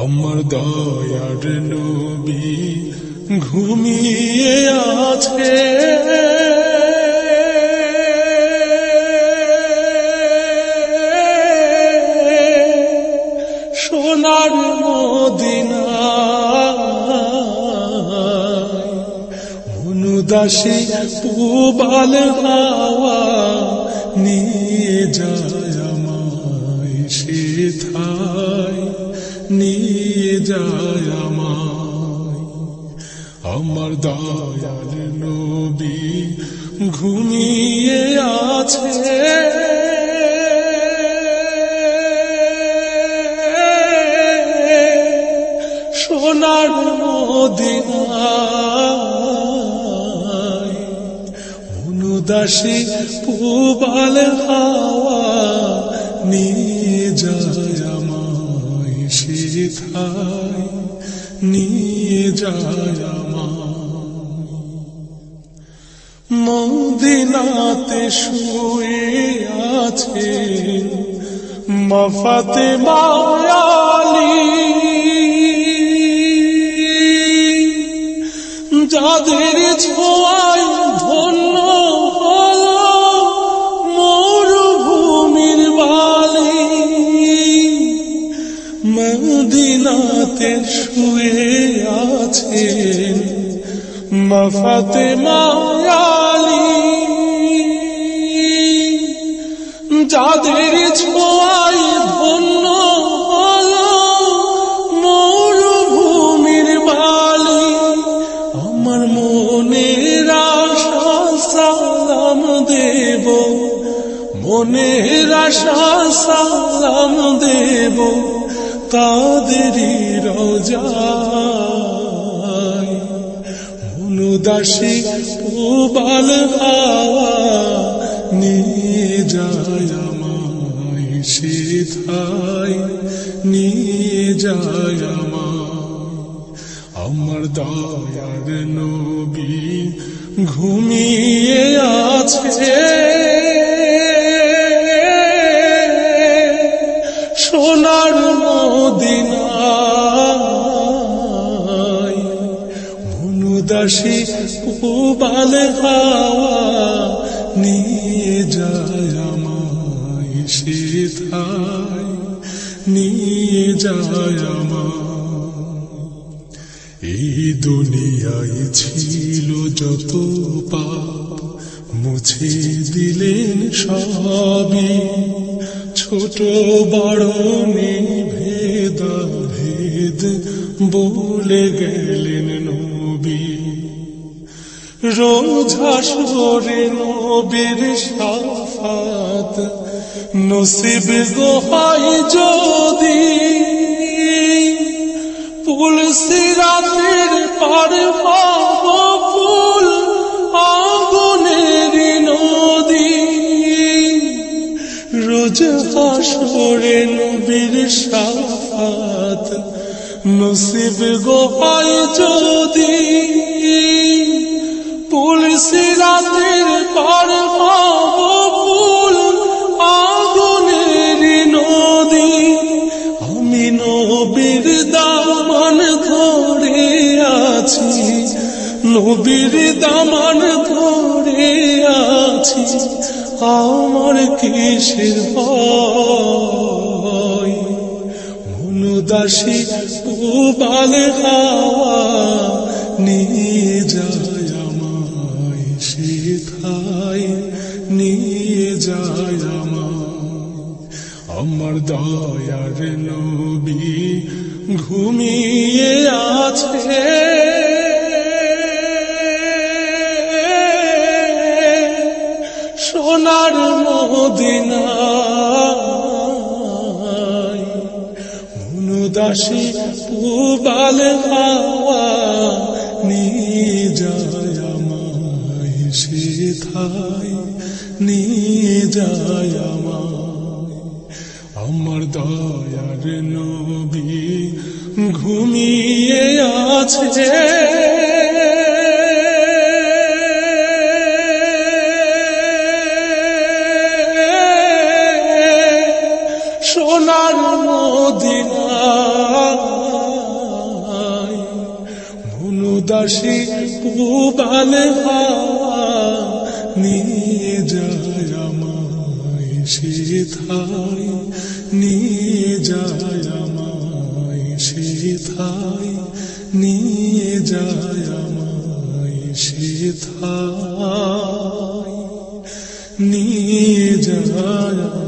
আমার দয়ার নবী ঘুমিয়ে আছে সোনার মদিনায় অনুদাসী পূবাল হাওয়া নিয়ে যায় আমায় সেথায় নিয়ে যায় আমায় আমার দয়াল নবী ঘুমিয়ে আছে সোনার মদিনায় অনুদাসী পূবাল হাওয়া নিয়ে যায় আমায় সেথায় নিয়ে যায় আমায় মদিনাতে শুয়ে আছেন মা ফাতেমা আলী যাদের ছোঁয়ায় ধন্য হলো মরুভূমির বালি মদিনাতে শুয়ে আছেন মা ফাতেমা আলী যাদের ছোঁয়ায় ধন্য হলো মরুভূমির বালি আমার মনের আশা সালাম দেব মনের আশা সালাম দেব তাদেরই রওজায় অনুদাসী পূবাল হাওয়া নিয়ে যায় আমায় সেথায় নিয়ে যায় আমায় আমার দয়ার নবী ঘুমিয়ে আছে সোনার মদিনায় অনুদাসী পূবাল হাওয়া নিয়ে যায় আমায় সেথায় নিয়ে যায় আমায় এই দুনিয়ায় ছিল যত পাপ মুছে দিলেন সবই ছোট বড় ভেদ বলে গেলেন নবী রোজ হাসরে নবীর শাফাত নসিব গো হয় যদি ফুল সিরাতের পার পাব ফুল আগুনের নদী রোজ হাসরে নবীর শাফাত নসিব গো হয় যদি ফুল সিরাতের পার পাব ফুল আগুনের নদী আমি নবীর দামান ধরে আছি নবীর দামান ধরে আছি আমার কিসের ভয় অনুদাসী পূবাল হাওয়া নিয়ে যায় আমায় সেথায় নিয়ে যায় আমায় আমার দয়ার নবী ঘুমিয়ে আছে সোনার মদিনায় অনুদাসী পূবাল হাওয়া নিয়ে যায় আমায় সেথায় নিয়ে যায় আমায় আমার দয়ার নবী ঘুমিয়ে আছে সোনার মদিনা দাসী পূবালে হাওয়া নিয়ে যায় আমায় সেথায়, নিয়ে যায় আমায় সেথায়, নিয়ে যায় আমায় সেথায়, নিয়ে যায়।